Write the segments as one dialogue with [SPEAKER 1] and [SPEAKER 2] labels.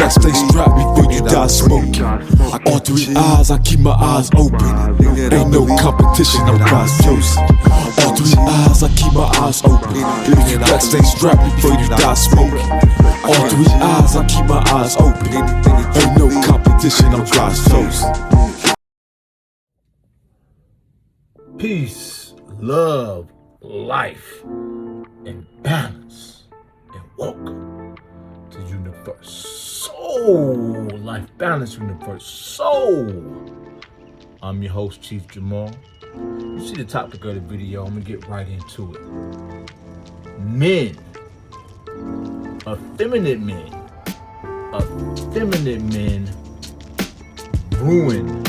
[SPEAKER 1] got stay strapped before you die smoking. On 3 eyes, I keep my eyes open. Ain't no competition, I'm God's chosen. On 3 eyes, I keep my eyes open. If you got stay strapped before you die smoking. On 3 eyes, I keep my eyes open. Ain't no competition, I'm God's chosen.
[SPEAKER 2] Peace, love, life, and balance. And welcome to Universoul Life Balance Universoul. I'm your host, Chief Jamal. You see the topic of the video, I'm gonna get right into it. Men, effeminate men ruin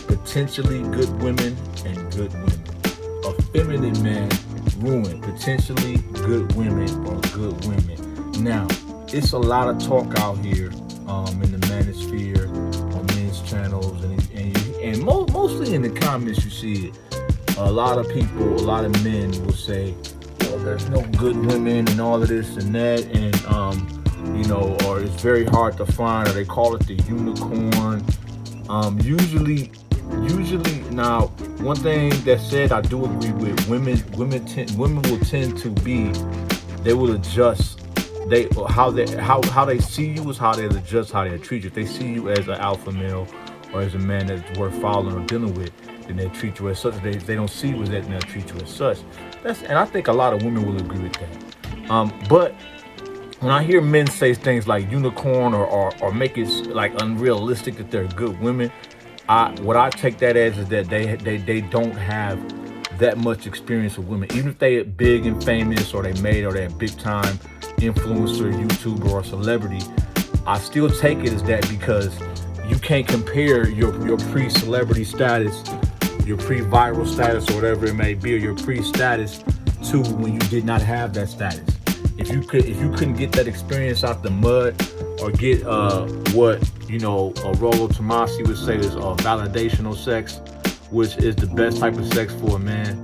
[SPEAKER 2] potentially good women and good women. Effeminate men ruin potentially good women or good women. Now, it's a lot of talk out here in the manosphere, on men's channels, and mostly in the comments you see it. A lot of people, a lot of men will say, well, there's no good women and all of this and that, and or it's very hard to find, or they call it the unicorn. Usually, now, one thing that said I do agree with, women will tend to be, they will adjust. How they see you is how they'll adjust how they treat you. If they see you as an alpha male or as a man that's worth following or dealing with, then they treat you as such. If they don't see you as that, then they'll treat you as such. And I think a lot of women will agree with that. But when I hear men say things like unicorn or make it like unrealistic that they're good women, what I take that as is that they don't have that much experience with women. Even if they're big and famous, or they're big time influencer, YouTuber, or celebrity, I still take it as that, because you can't compare your pre-celebrity status, your pre-viral status, or whatever it may be, or your pre-status to when you did not have that status. If you couldn't get that experience out the mud, or get what Rollo Tomasi would say is validational sex, which is the best type of sex for a man.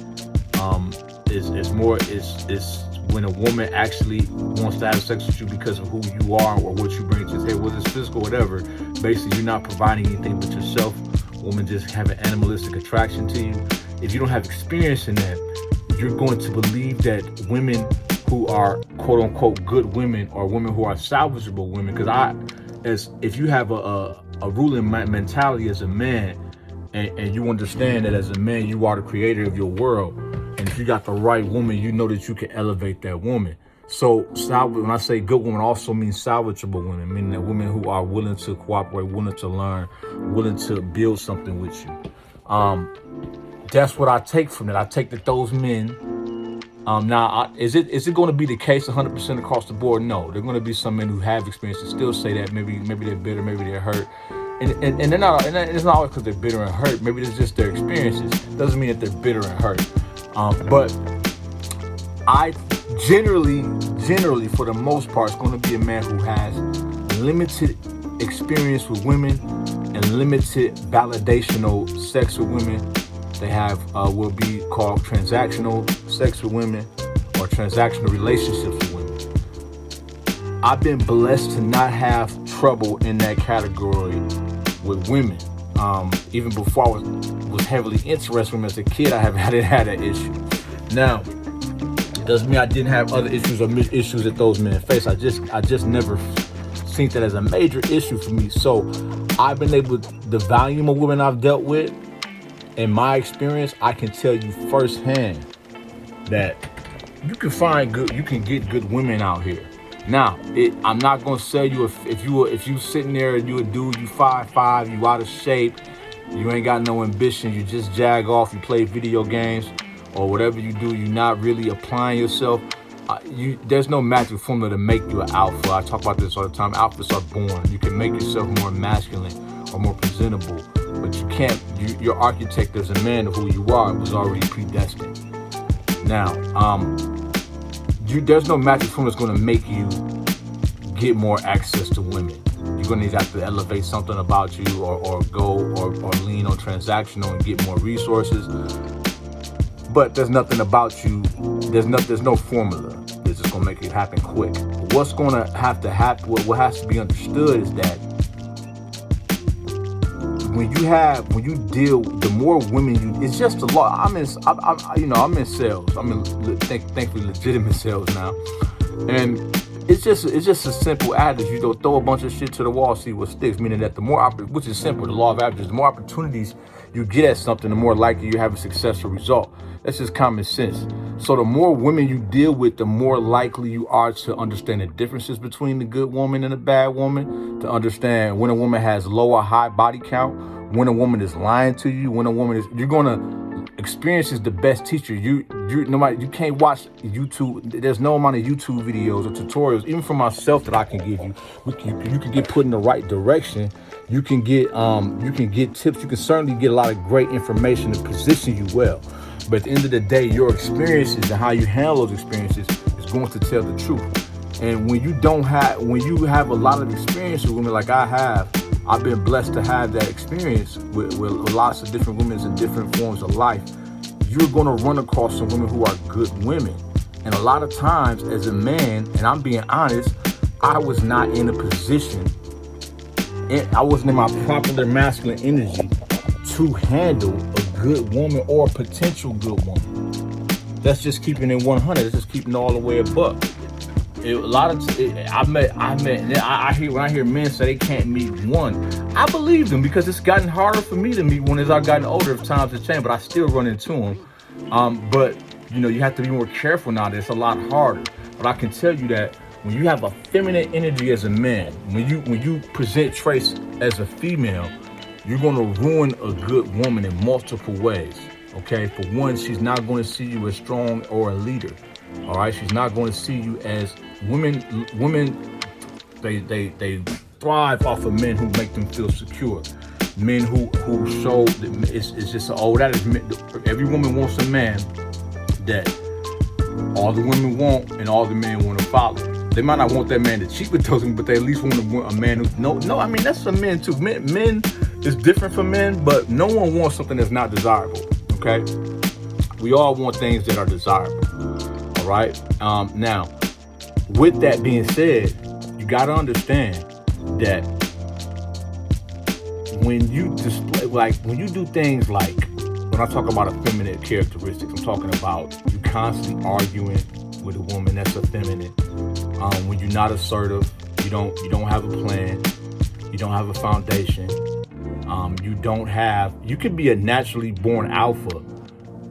[SPEAKER 2] It's when a woman actually wants to have sex with you because of who you are or what you bring to the table, whether it's physical, whatever. Basically, you're not providing anything but yourself. Women just have an animalistic attraction to you. If you don't have experience in that, you're going to believe that women who are quote unquote good women, or women who are salvageable women, because if you have a ruling mentality as a man, and you understand that as a man you are the creator of your world, and if you got the right woman, you know that you can elevate that woman. So when I say good woman, also means salvageable women, meaning that women who are willing to cooperate, willing to learn, willing to build something with you. That's what I take from it. I take that those men. Now, is it going to be the case 100% across the board? No, there are going to be some men who have experience and still say that maybe they're bitter, maybe they're hurt, and they're not. And it's not always because they're bitter and hurt. Maybe it's just their experiences. Doesn't mean that they're bitter and hurt. But I generally, for the most part, is going to be a man who has limited experience with women and limited validational sex with women. They have will be called transactional sex with women, or transactional relationships with women. I've been blessed to not have trouble in that category with women. Even before I was heavily interested in women as a kid, I hadn't had that issue. Now, it doesn't mean I didn't have other issues or issues that those men face. I just never seen that as a major issue for me. So I've been able, the volume of women I've dealt with, in my experience, I can tell you firsthand that you can get good women out here. Now, I'm not gonna sell you if you sitting there and you a dude, you 5'5", you out of shape, you ain't got no ambition, you just jag off, you play video games or whatever you do, you're not really applying yourself. There's no magic formula to make you an alpha. I talk about this all the time. Alphas are born. You can make yourself more masculine or more presentable, but you can't. Your architect as a man of who you are was already predestined. Now, there's no magic formula that's going to make you get more access to women. You're going to have to elevate something about you, or go or lean on transactional and get more resources. But there's nothing about you. There's no formula that's just going to make it happen quick. what's going to have to happen, what has to be understood is that when you deal, the more women it's just a lot. I'm in sales. I'm in, thankfully, legitimate sales now, and it's just a simple adage. You don't throw a bunch of shit to the wall, see what sticks. Meaning that the more, which is simple, the law of averages, the more opportunities you get at something, the more likely you have a successful result. That's just common sense. So the more women you deal with, the more likely you are to understand the differences between the good woman and the bad woman, to understand when a woman has low or high body count, when a woman is lying to you, when a woman is, you're gonna, experience is the best teacher. You can't watch YouTube. There's no amount of YouTube videos or tutorials, even for myself, that I can give you. You can get put in the right direction. You can get tips. You can certainly get a lot of great information to position you well. But at the end of the day, your experiences and how you handle those experiences is going to tell the truth. And when you have a lot of experience with women like I have, I've been blessed to have that experience with lots of different women in different forms of life. You're going to run across some women who are good women. And a lot of times as a man, and I'm being honest, I was not in a position, I wasn't in my proper masculine energy to handle a good woman or a potential good woman. That's just keeping it 100. That's just keeping it all the way a buck. When I hear men say they can't meet one, I believe them, because it's gotten harder for me to meet one as I've gotten older. If times have changed, but I still run into them. But you have to be more careful now. It's a lot harder. But I can tell you that when you have a feminine energy as a man, when you present traits as a female, you're going to ruin a good woman in multiple ways. Okay, for one, she's not going to see you as strong or a leader. All right, she's not going to see you as women. They thrive off of men who make them feel secure. Men who show that it's just every woman wants a man that all the women want and all the men want to follow. They might not want that man to cheat with those women, but they at least want a man who no. I mean, that's for men too. Men is different from men, but no one wants something that's not desirable. Okay, we all want things that are desirable. All right. Now, with that being said, you got to understand that when you do things like, when I talk about effeminate characteristics, I'm talking about you constantly arguing with a woman that's effeminate. When you're not assertive, you don't have a plan, you don't have a foundation, you could be a naturally born alpha.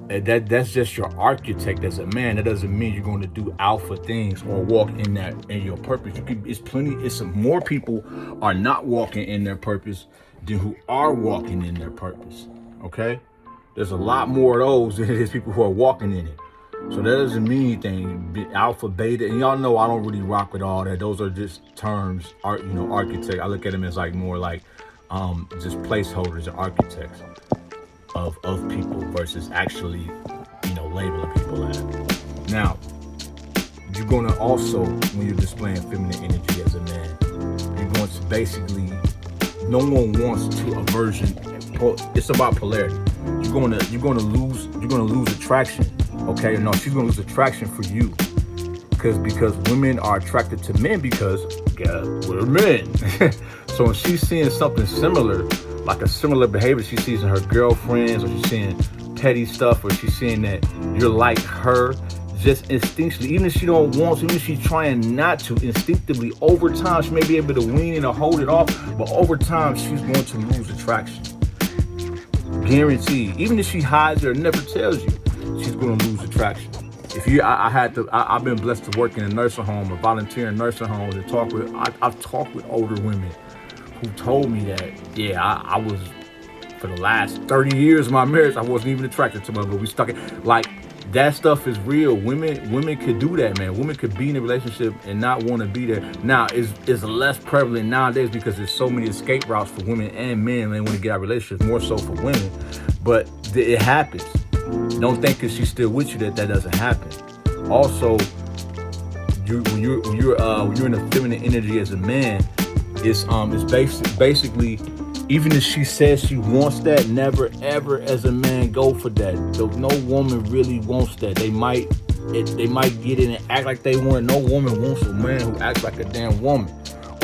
[SPEAKER 2] That's just your architect as a man. That doesn't mean you're going to do alpha things or walk in your purpose. It's more people are not walking in their purpose than who are walking in their purpose. Okay, there's a lot more of those than there's people who are walking in it. So that doesn't mean anything. Alpha, beta, and y'all know I don't really rock with all that. Those are just terms. Architect. I look at them as more like just placeholders or architects of people versus actually labeling people as. Now, you're going to also, when you're displaying feminine energy as a man, you're going to basically, no one wants to aversion. It's about polarity. You're going to lose attraction. Okay, no, she's going to lose attraction for you because women are attracted to men because we're men. So when she's seeing something similar, like a similar behavior she sees in her girlfriends, or she's seeing petty stuff, or she's seeing that you're like her, just instinctually, even if she don't want to, even if she's trying not to, instinctively, over time, she may be able to wean it or hold it off, but over time, she's going to lose attraction. Guaranteed. Even if she hides it or never tells you, she's going to lose attraction. I've been blessed to work in a nursing home or volunteer in nursing homes and I've talked with older women who told me that, I was, for the last 30 years of my marriage, I wasn't even attracted to her, but we stuck it. Like, that stuff is real. Women could do that, man. Women could be in a relationship and not want to be there. Now, it's less prevalent nowadays because there's so many escape routes for women and men. They want to get out of relationships, more so for women. But it happens. Don't think because she's still with you that doesn't happen. Also, when you're in a feminine energy as a man, it's basically, even if she says she wants that, never ever as a man go for that. So no woman really wants that. They might they might get in and act like they want. No woman wants a man who acts like a damn woman,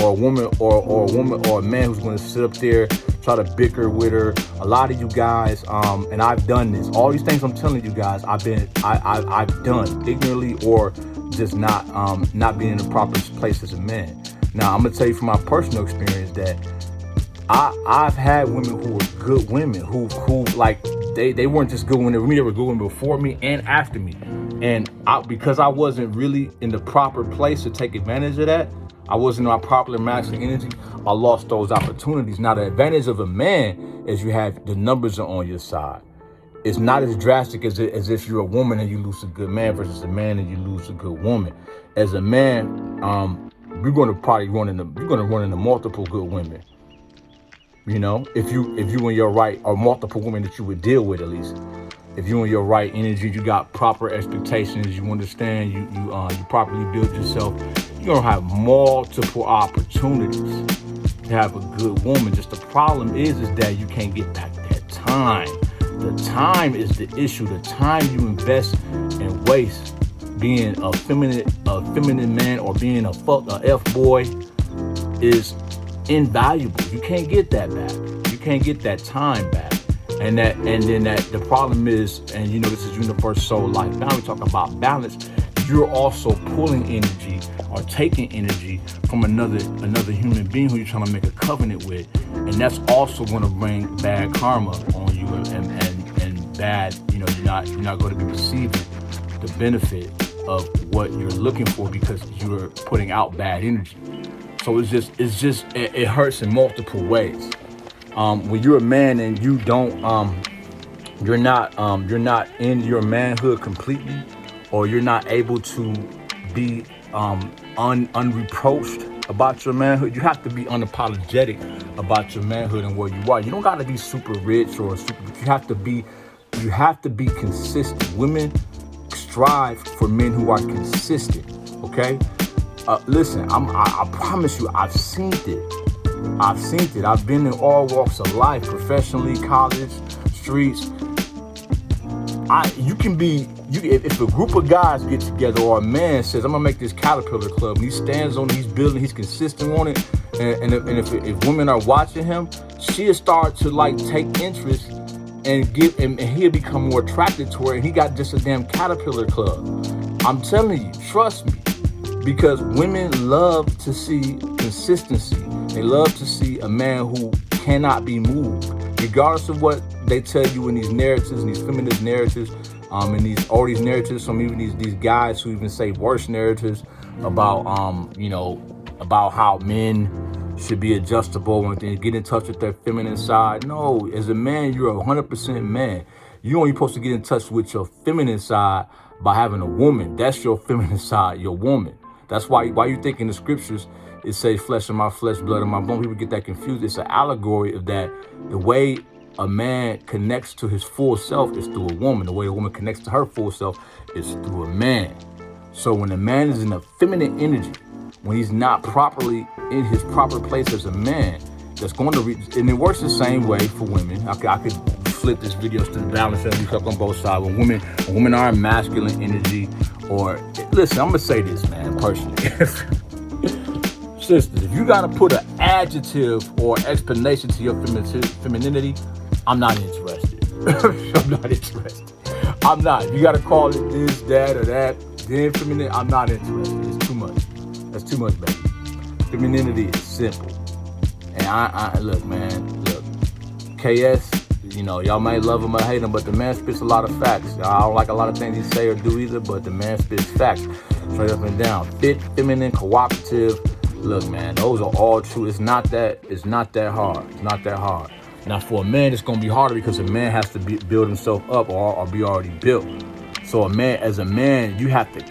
[SPEAKER 2] or a woman, or a man who's going to sit up there try to bicker with her. A lot of you guys, and I've done this. All these things I'm telling you guys, I've done ignorantly or just not being in the proper place as a man. Now I'm gonna tell you from my personal experience that I've had women who were good women who like they weren't just good women for me, they were good women before me and after me. And because I wasn't really in the proper place to take advantage of that, I wasn't in my proper masculine energy, I lost those opportunities. Now the advantage of a man is you have the numbers are on your side. It's not as drastic as if you're a woman and you lose a good man versus a man and you lose a good woman. As a man, you're going to probably run into multiple good women. You know, if you in your right, or multiple women that you would deal with at least. If you're in your right energy, you got proper expectations, you understand, you properly build yourself, you're gonna have multiple opportunities to have a good woman. Just the problem is that you can't get back that time. The time is the issue. The time you invest and waste being a feminine man or being a F-boy is invaluable. You can't get that back. You can't get that time back. And then the problem is, and you know, this is universal life. Now we talk about balance. You're also pulling energy or taking energy from another human being who you're trying to make a covenant with, and that's also going to bring bad karma on you and bad. You know, you're not going to be receiving the benefit of what you're looking for because you're putting out bad energy. So it hurts in multiple ways. When you're a man and you don't, you're not in your manhood completely, or you're not able to be unreproached about your manhood. You have to be unapologetic about your manhood and where you are. You don't got to be super rich or super. You have to be consistent. Women strive for men who are consistent. Okay, listen. I promise you, I've seen it. I've been in all walks of life, professionally, college, streets. If a group of guys get together, or a man says, I'm gonna make this caterpillar club, and he stands on it, he's building, he's consistent on it, and if women are watching him, she'll start to like take interest and he'll become more attracted to her, and he got just a damn caterpillar club. I'm telling you, trust me, because women love to see consistency. They love to see a man who cannot be moved, regardless of what they tell you in these narratives, in these feminist narratives, and these narratives, some even these guys who even say worse narratives about about how men should be adjustable and they get in touch with their feminine side. No, as a man, you're 100% man. You're only supposed to get in touch with your feminine side by having a woman. That's your feminine side, your woman. That's why you think in the scriptures it says flesh of my flesh, blood of my bone. People get that confused. It's an allegory of that. The way a man connects to his full self is through a woman. The way a woman connects to her full self is through a man. So when a man is in a feminine energy, when he's not properly in his proper place as a man, that's going to reach, and it works the same way for women. I could flip this video to the balance and look up on both sides. When women are in masculine energy, or listen, I'm gonna say this, man, personally. Sisters, if you gotta put an adjective or explanation to your femininity, I'm not interested. I'm not interested. I'm not. You gotta call it this, that, or that. Then feminine, I'm not interested. It's too much. That's too much, baby. Femininity is simple. And I look, man, look. KS, you know, y'all may love him or hate him, but the man spits a lot of facts. I don't like a lot of things he say or do either, but the man spits facts straight up and down. Fit, feminine, cooperative. Look, man, those are all true. It's not that hard. It's not that hard. Now, for a man, it's gonna be harder because a man has to build himself up or be already built. So as a man, you have to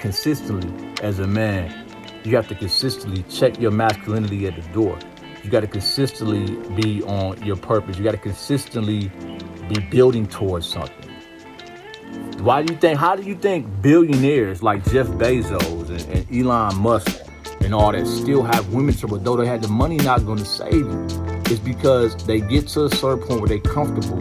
[SPEAKER 2] consistently, check your masculinity at the door. You got to consistently be on your purpose. You got to consistently be building towards something. How do you think billionaires like Jeff Bezos and Elon Musk and all that still have women to, though they had the money, not going to save you? It's because they get to a certain point where they're comfortable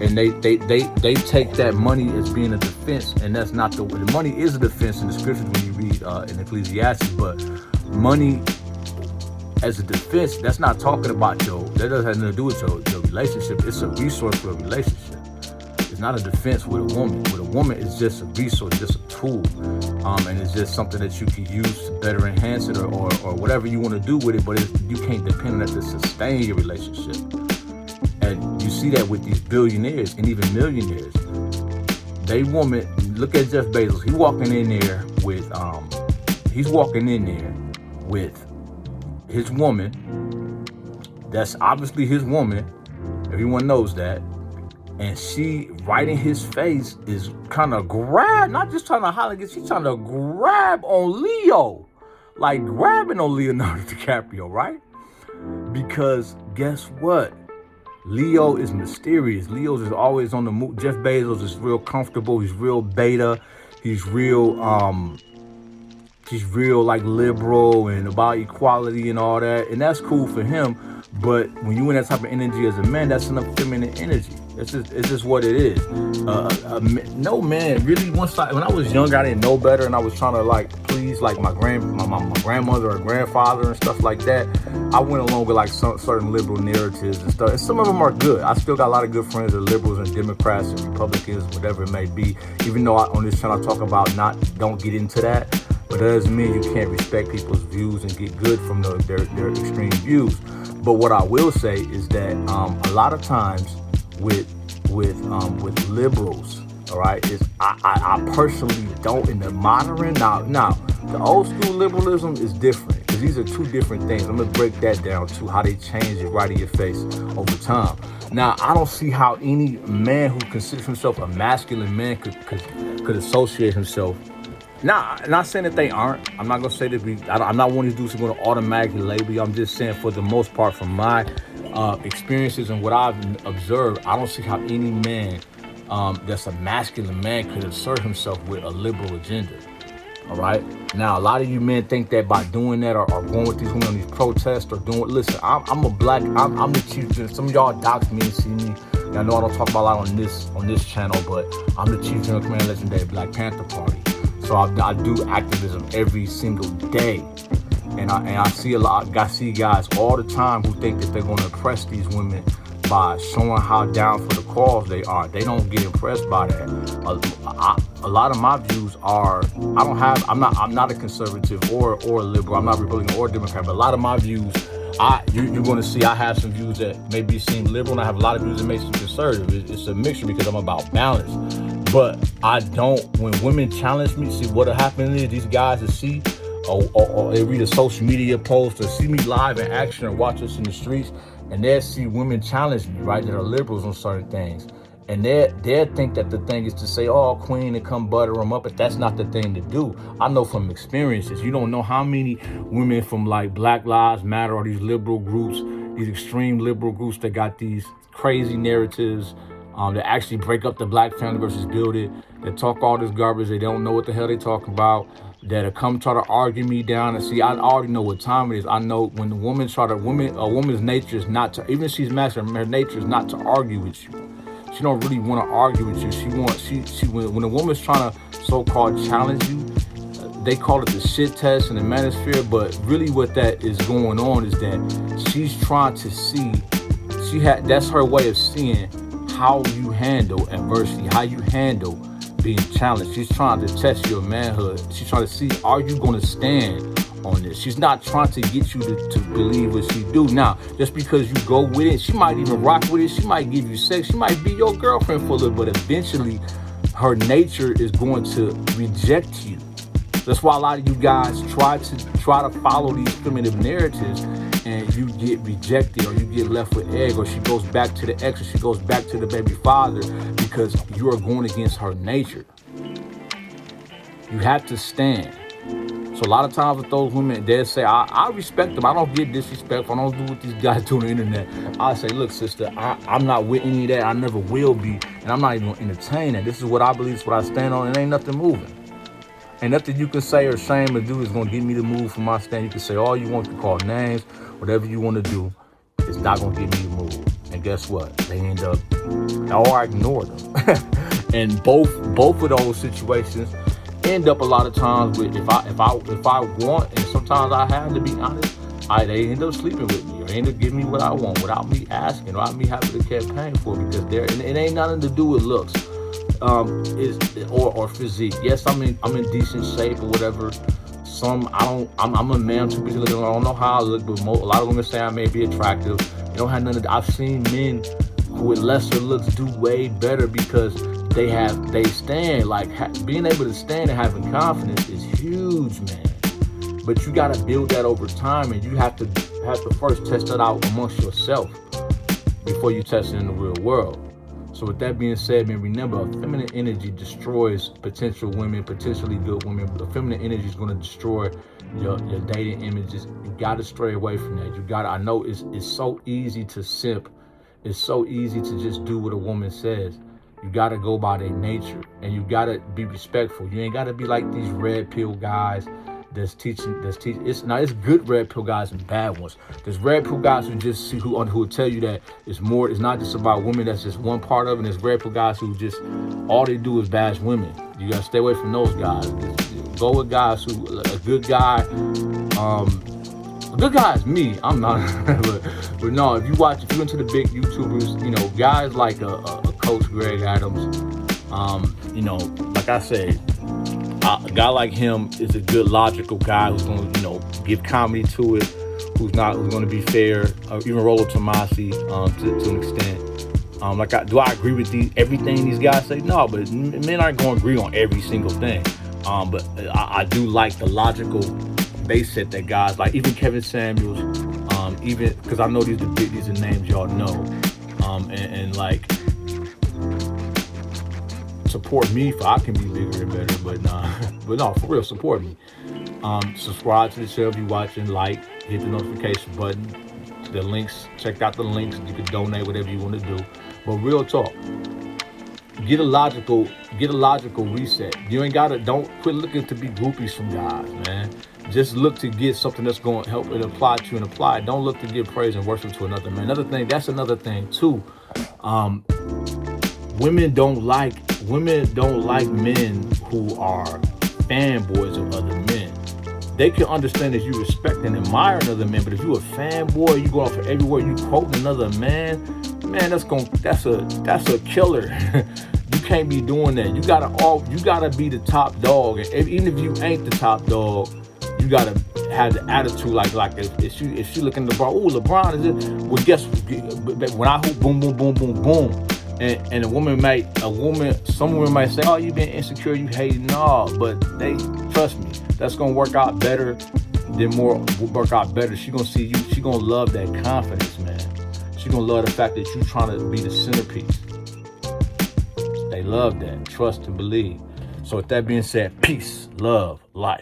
[SPEAKER 2] And they take that money as being a defense, and that's not the money is a defense in the scriptures when you read in Ecclesiastes, but money as a defense, that's not talking about that doesn't have nothing to do with your relationship. It's a resource for a relationship. It's not a defense with a woman. With a woman, it's just a resource, just a tool. And it's just something that you can use to better enhance it or whatever you want to do with it, but you can't depend on it to sustain your relationship. And you see that with these billionaires and even millionaires. Look at Jeff Bezos. He's walking in there with his woman. That's obviously his woman. Everyone knows that. And she, right in his face, is kind of not just trying to holler, she's trying to grab on Leo. Like grabbing on Leonardo DiCaprio, right? Because guess what? Leo is mysterious. Leo is always on the move. Jeff Bezos is real comfortable. He's real beta. He's real like liberal and about equality and all that. And that's cool for him. But when you in that type of energy as a man, that's an effeminate energy. It's just what it is. No man really when I was younger, I didn't know better, and I was trying to like please like my grandmother or grandfather and stuff like that. I went along with like some certain liberal narratives and stuff, and some of them are good. I still got a lot of good friends that are liberals and Democrats and Republicans, whatever it may be. Even though on this channel I talk about don't get into that, but that doesn't mean you can't respect people's views and get good from their extreme views. But what I will say is that a lot of times with liberals, all right, is I personally don't in the modern now the old school liberalism is different because these are two different things. I'm gonna break that down to how they change it right in your face over time. Now I don't see how any man who considers himself a masculine man could associate himself. Now, not saying that they aren't. I'm not gonna say that I'm not one of these dudes who's gonna automatically label you. I'm just saying for the most part, from my experiences and what I've observed, I don't see how any man that's a masculine man could assert himself with a liberal agenda. All right. Now, a lot of you men think that by doing that or going with these women on these protests or doing. Listen, I'm the chief. Some of y'all dox me and see me. I know I don't talk about a lot on this channel, but I'm the chief general commander legendary Black Panther Party. So I do activism every single day. And I see guys all the time who think that they're going to impress these women by showing how down for the cause they are. They don't get impressed by that. A lot of my views are, I'm not a conservative or a liberal. I'm not Republican or Democrat, but a lot of my views, you're going to see I have some views that maybe seem liberal, and I have a lot of views that may seem conservative. It's a mixture because I'm about balance. But I don't, when women challenge me, see what happens is these guys that see or they read a social media post or see me live in action or watch us in the streets, and they'll see women challenge me, right, that are liberals on certain things. And they'll think that the thing is to say, oh, queen, and come butter them up, but that's not the thing to do. I know from experiences, you don't know how many women from like Black Lives Matter or these liberal groups, these extreme liberal groups that got these crazy narratives, that actually break up the black family versus build it, that talk all this garbage, they don't know what the hell they talking about, that'll come try to argue me down. And see, I already know what time it is. I know when the woman a woman's nature is not to, even if she's masculine, her nature is not to argue with you. She don't really want to argue with you. When a woman's trying to so-called challenge you, they call it the shit test in the manosphere, but really what that is going on is that she's trying to see, that's her way of seeing how you handle adversity, how you handle being challenged. She's trying to test your manhood. She's trying to see, are you going to stand on this? She's not trying to get you to believe what she do. Now, just because you go with it, she might even rock with it. She might give you sex. She might be your girlfriend for a little, but eventually her nature is going to reject you. That's why a lot of you guys try to follow these primitive narratives, and you get rejected, or you get left with egg, or she goes back to the ex, or she goes back to the baby father, because you are going against her nature. You have to stand. So a lot of times with those women, they'll say, I respect them. I don't get disrespectful. I don't do what these guys do on the internet. I say, look, sister, I'm not with any of that. I never will be. And I'm not even going to entertain that. This is what I believe. It's what I stand on. And ain't nothing moving. Ain't nothing you can say or shame or do is going to get me to move from my stand. You can say all you want, to call names, whatever you want to do. It's not going to get me to move. And guess what? They end up or I ignore them. And both of those situations end up a lot of times with if I want, and sometimes I have to be honest, they end up sleeping with me, or they end up giving me what I want without me asking, or without me having to campaign for it, because it ain't nothing to do with looks, or physique. Yes, I'm in decent shape or whatever. I'm a man. I'm too busy looking. I don't know how I look, but a lot of women say I may be attractive. It don't have nothing. I've seen men with lesser looks do way better because they stand. Like being able to stand and having confidence is huge, man. But you got to build that over time, and you have to first test that out amongst yourself before you test it in the real world. So with that being said, man, remember, feminine energy destroys potential women, potentially good women. Feminine energy is going to destroy your dating images. You got to stray away from that. I know it's so easy to simp. It's so easy to just do what a woman says. You got to go by their nature, and you got to be respectful. You ain't got to be like these red pill guys that's teaching. It's good red pill guys and bad ones. There's red pill guys who will tell you that it's not just about women. That's just one part of it. And there's red pill guys who just all they do is bash women. You gotta stay away from those guys. Go with guys who a good guy. A good guy is me. I'm not. but no, if you into the big YouTubers, guys like a Coach Greg Adams, like I said. A guy like him is a good logical guy who's going to, give comedy to it, who's going to be fair. Even Rollo Tomasi, to an extent. Do I agree with everything these guys say? No, but men aren't going to agree on every single thing. But I do like the logical base set that guys like, even Kevin Samuels, even because I know these are names y'all know, and like. Support me for I can be bigger and better, but no, for real, support me. Subscribe to the show if you're watching, hit the notification button, the links, check out the links. You can donate whatever you want to do. But real talk, get a logical reset. Don't quit looking to be groupies from guys, man. Just look to get something that's going to help it apply to you and apply it. Don't look to give praise and worship to another man. That's another thing too. Women don't like men who are fanboys of other men. They can understand if you respect and admire another man, but if you a fanboy, you go off everywhere, you quoting another man, that's a killer. You can't be doing that. You gotta be the top dog, and even if you ain't the top dog, you gotta have the attitude like if she looking at LeBron, ooh, LeBron is it? Well, guess when I hoop, boom, boom, boom, boom, boom. And some women might say, oh, you being insecure, you hating. No, but trust me, that's gonna work out better. She gonna see you. She gonna love that confidence, man. She gonna love the fact that you trying to be the centerpiece. They love that. Trust and believe. So with that being said, peace, love, life.